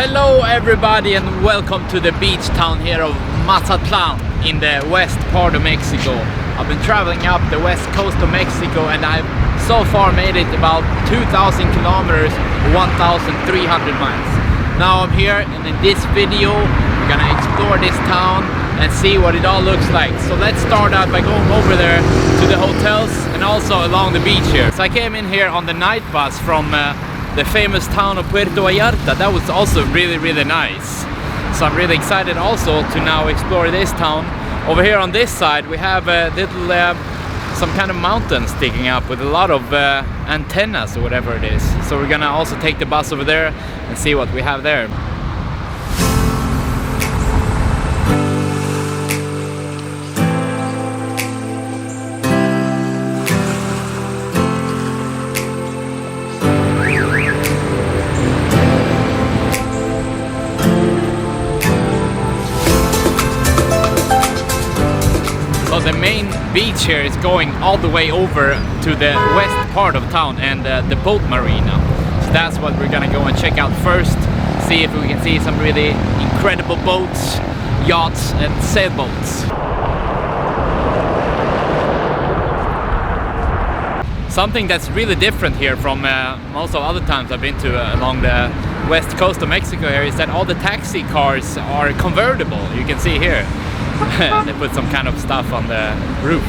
Hello everybody and welcome to the beach town here of Mazatlan in the west part of Mexico. I've been traveling up the west coast of Mexico and I've so far made it about 2,000 kilometers, 1,300 miles. Now I'm here and in this video we're gonna explore this town and see what it all looks like. So let's start out by going over there to the hotels and also along the beach here. So I came in here on the night bus from the famous town of Puerto Vallarta. That was also really nice. So I'm really excited also to now explore this town. Over here on this side we have a little some kind of mountain sticking up with a lot of antennas or whatever it is. So we're gonna also take the bus over there and see what we have there. So the main beach here is going all the way over to the west part of town and the boat marina. So that's what we're gonna go and check out first. See if we can see some really incredible boats, yachts and sailboats. Something that's really different here from most of other times I've been to along the west coast of Mexico here is that all the taxi cars are convertible. You can see here. They put some kind of stuff on the roof.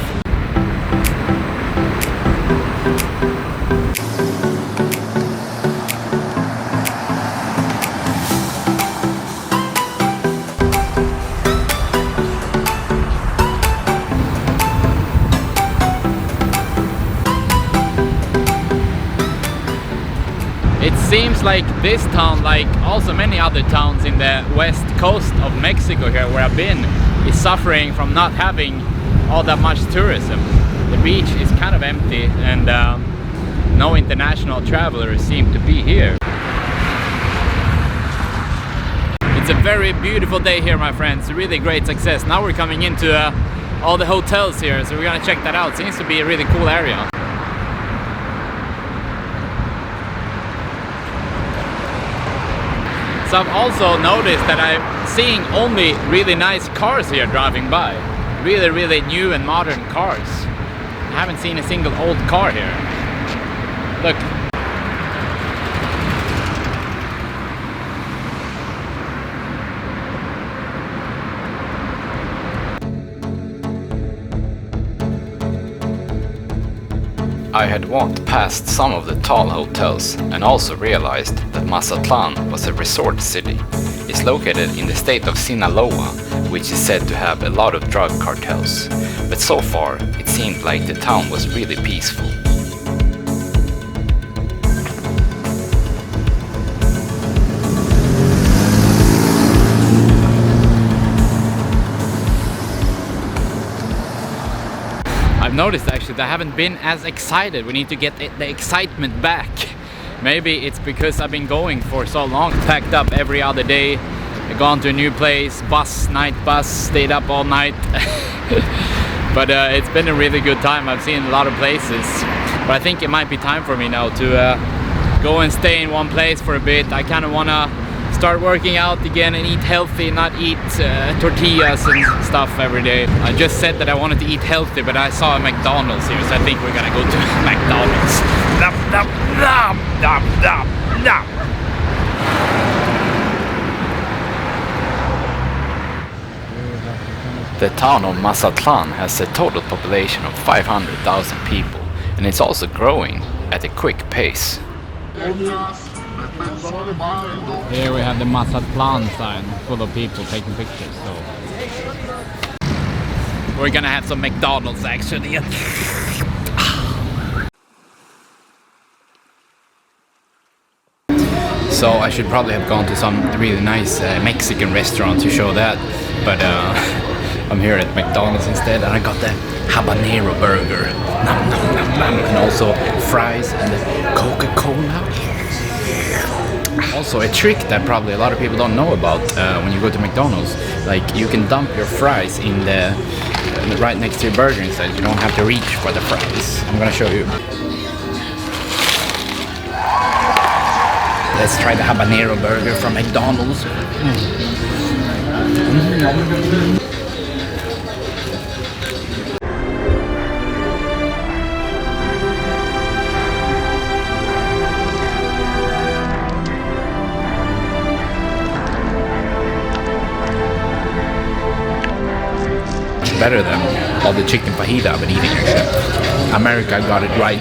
It seems like this town, like also many other towns in the west coast of Mexico here where I've been, is suffering from not having all that much tourism. The beach is kind of empty and no international travelers seem to be here. It's a very beautiful day here, my friends. Really great success. Now we're coming into all the hotels here, so we're gonna check that out. Seems to be a really cool area. So I've also noticed that I'm seeing only really nice cars here driving by. Really new and modern cars. I haven't seen a single old car here. Look. I had walked past some of the tall hotels and also realized that Mazatlan was a resort city. It's located in the state of Sinaloa, which is said to have a lot of drug cartels. But so far, it seemed like the town was really peaceful. I've noticed actually that I haven't been as excited. We need to get the excitement back. Maybe it's because I've been going for so long, packed up every other day, gone to a new place, night bus, stayed up all night. But it's been a really good time. I've seen a lot of places, but I think it might be time for me now to go and stay in one place for a bit. I kind of want to start working out again and eat healthy, not eat tortillas and stuff every day. I just said that I wanted to eat healthy, but I saw a McDonald's here, so I think we're gonna go to McDonald's. The town of Mazatlan has a total population of 500,000 people, and it's also growing at a quick pace. Here we have the Mazatlan sign full of people taking pictures. So we're gonna have some McDonald's actually. So I should probably have gone to some really nice Mexican restaurant to show that, but I'm here at McDonald's instead, and I got the habanero burger, and also fries and the Coca-Cola. Also a trick that probably a lot of people don't know about when you go to McDonald's, like you can dump your fries in the right next to your burger instead. You don't have to reach for the fries. I'm gonna show you. Let's try the habanero burger from McDonald's. Better than all the chicken fajita I've been eating actually. America got it right.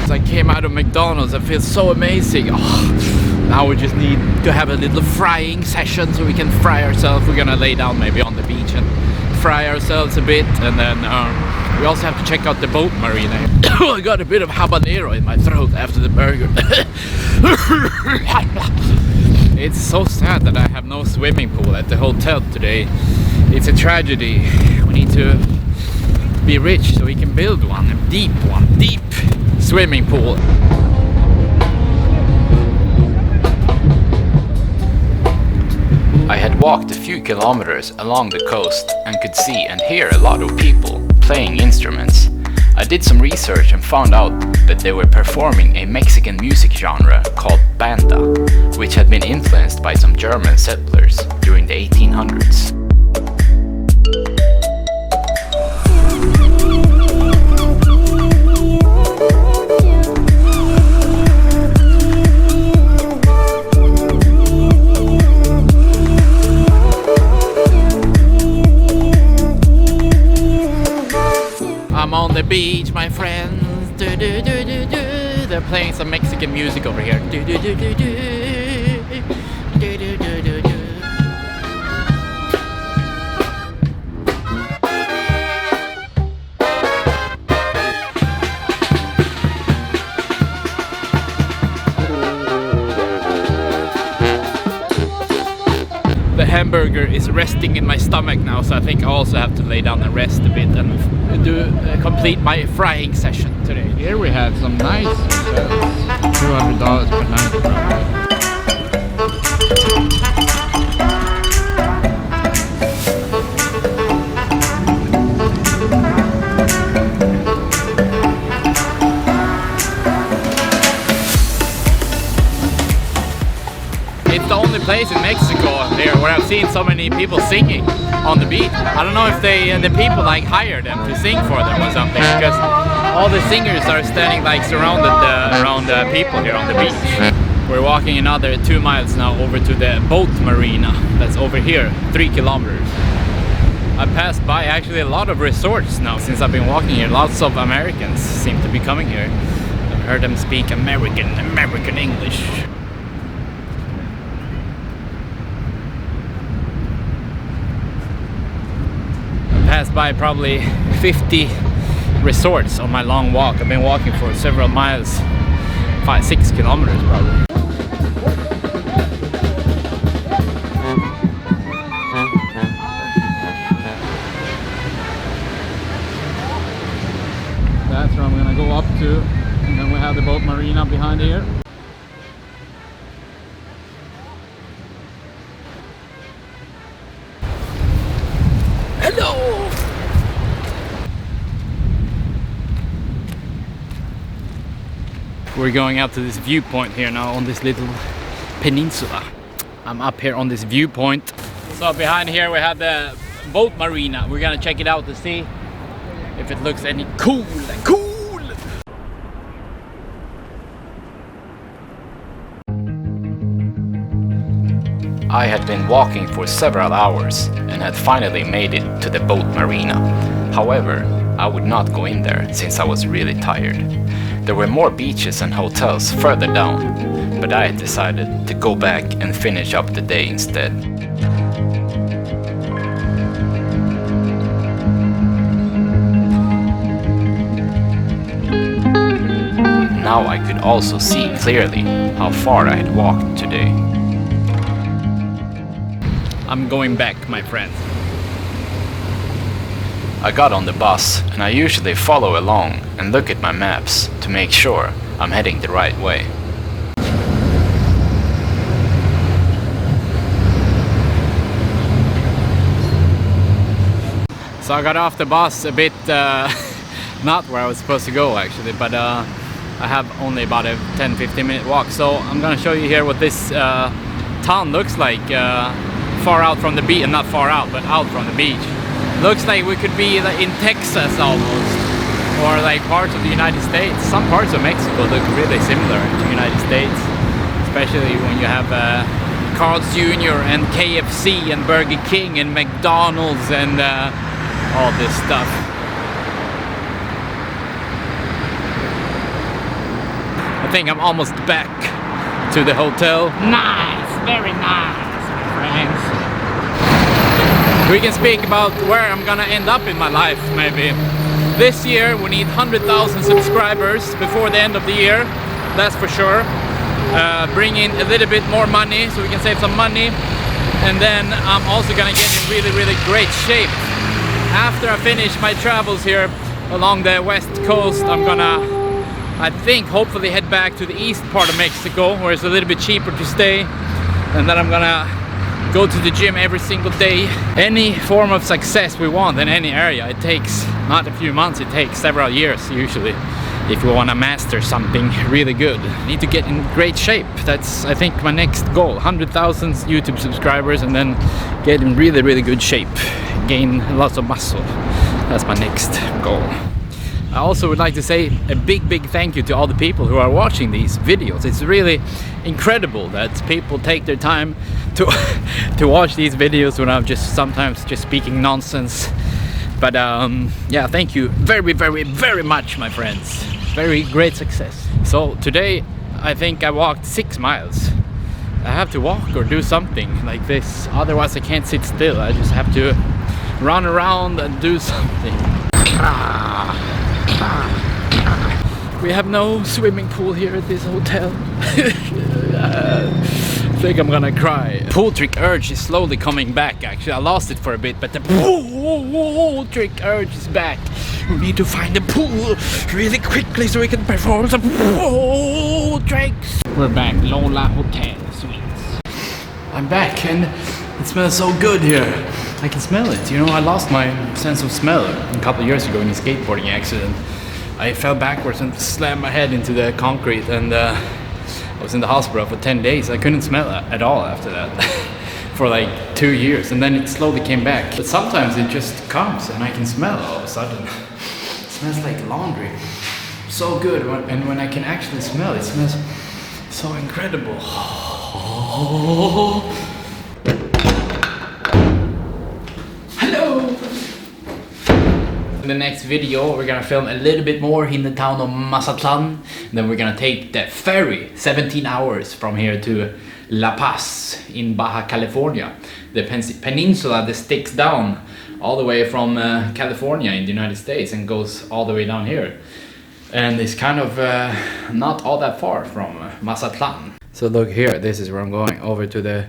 As I came out of McDonald's, I feel so amazing. Oh, now we just need to have a little frying session so we can fry ourselves. We're gonna lay down maybe on the beach and fry ourselves a bit, and then we also have to check out the boat marina. I got a bit of habanero in my throat after the burger. It's so sad that I have no swimming pool at the hotel today. It's a tragedy. We need to be rich so we can build one, a deep swimming pool. I had walked a few kilometers along the coast and could see and hear a lot of people playing instruments. I did some research and found out that they were performing a Mexican music genre called banda, which had been influenced by some German settlers during the 1800s. I'm on the beach, my friends. Do, do, do, do, do. They're playing some Mexican music over here. Do, do, do, do, do. Do, do, do, do, do. The hamburger is resting in my stomach now, so I think I also have to lay down and rest a bit and complete my frying session today. Here we have some nice hotels. $200 per night probably. It's the only place in Mexico here where I've seen so many people singing on the beach. I don't know if the people like hire them to sing for them or something, because all the singers are standing like surrounded around the people here on the beach. We're walking another 2 miles now over to the boat marina that's over here, 3 kilometers. I passed by actually a lot of resorts now since I've been walking here. Lots of Americans seem to be coming here. I've heard them speak American English. Passed by probably 50 resorts on my long walk. I've been walking for several miles, 5-6 kilometers probably. That's where I'm gonna go up to, and then we have the boat marina behind here. Hello! We're going out to this viewpoint here now on this little peninsula. I'm up here on this viewpoint. So behind here we have the boat marina. We're gonna check it out to see if it looks any cool. I had been walking for several hours and had finally made it to the boat marina. However, I would not go in there since I was really tired. There were more beaches and hotels further down, but I had decided to go back and finish up the day instead. Now I could also see clearly how far I had walked today. I'm going back, my friend. I got on the bus and I usually follow along and look at my maps to make sure I'm heading the right way. So I got off the bus a bit, not where I was supposed to go actually, but I have only about a 10-15 minute walk. So I'm gonna show you here what this town looks like far out from the beach, not far out, but out from the beach. Looks like we could be like in Texas almost, or like parts of the United States. Some parts of Mexico look really similar to the United States, especially when you have Carl's Jr. and KFC and Burger King and McDonald's and all this stuff. I think I'm almost back to the hotel. Nice, very nice, my friends. We can speak about where I'm gonna end up in my life, maybe. This year we need 100,000 subscribers before the end of the year, that's for sure. Bring in a little bit more money so we can save some money. And then I'm also gonna get in really, really great shape. After I finish my travels here along the west coast, I'm gonna, I think, hopefully head back to the east part of Mexico, where it's a little bit cheaper to stay. And then I'm gonna go to the gym every single day. Any form of success we want in any area, it takes not a few months, it takes several years usually, if we want to master something really good. Need to get in great shape. That's, I think, my next goal. 100,000 YouTube subscribers and then get in really, really good shape. Gain lots of muscle. That's my next goal. I also would like to say a big, big thank you to all the people who are watching these videos. It's really incredible that people take their time to to watch these videos when I'm just sometimes just speaking nonsense. But yeah, thank you very, very, very much, my friends. Very great success. So today I think I walked 6 miles. I have to walk or do something like this, otherwise I can't sit still. I just have to run around and do something. We have no swimming pool here at this hotel. I think I'm gonna cry. Pool trick urge is slowly coming back. Actually, I lost it for a bit, but the pool trick urge is back. We need to find a pool really quickly so we can perform some pool tricks. We're back, Lola Hotel Suites. I'm back and it smells so good here. I can smell it. You know, I lost my sense of smell a couple of years ago in a skateboarding accident. I fell backwards and slammed my head into the concrete, and I was in the hospital for 10 days. I couldn't smell it at all after that for like 2 years, and then it slowly came back. But sometimes it just comes and I can smell all of a sudden. It smells like laundry. So good, and when I can actually smell it, it smells so incredible. Hello! In the next video we're gonna film a little bit more in the town of Mazatlan, and then we're gonna take the ferry 17 hours from here to La Paz in Baja California, the peninsula that sticks down all the way from California in the United States and goes all the way down here, and it's kind of not all that far from Mazatlan. So look here, this is where I'm going, over to the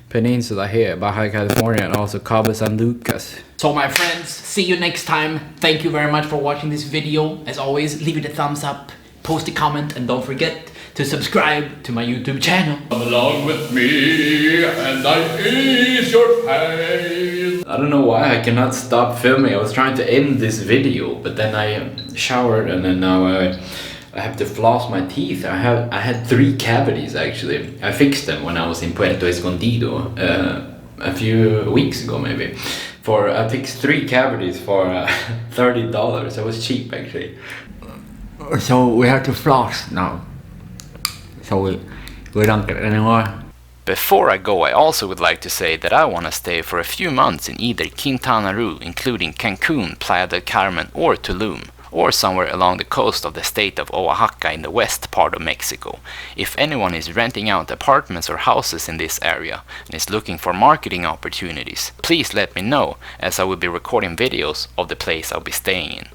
peninsula here, Baja California, and also Cabo San Lucas. So my friends, see you next time. Thank you very much for watching this video. As always, leave it a thumbs up, post a comment, and don't forget to subscribe to my YouTube channel. Come along with me and I ease your pain. I don't know why I cannot stop filming. I was trying to end this video, but then I showered and then now I have to floss my teeth. I had 3 cavities actually. I fixed them when I was in Puerto Escondido a few weeks ago maybe. I fixed 3 cavities for $30. That was cheap actually. So we have to floss now. So we don't get any more. Before I go, I also would like to say that I want to stay for a few months in either Quintana Roo, including Cancun, Playa del Carmen or Tulum, or somewhere along the coast of the state of Oaxaca in the west part of Mexico. If anyone is renting out apartments or houses in this area and is looking for marketing opportunities, please let me know, as I will be recording videos of the place I'll be staying in.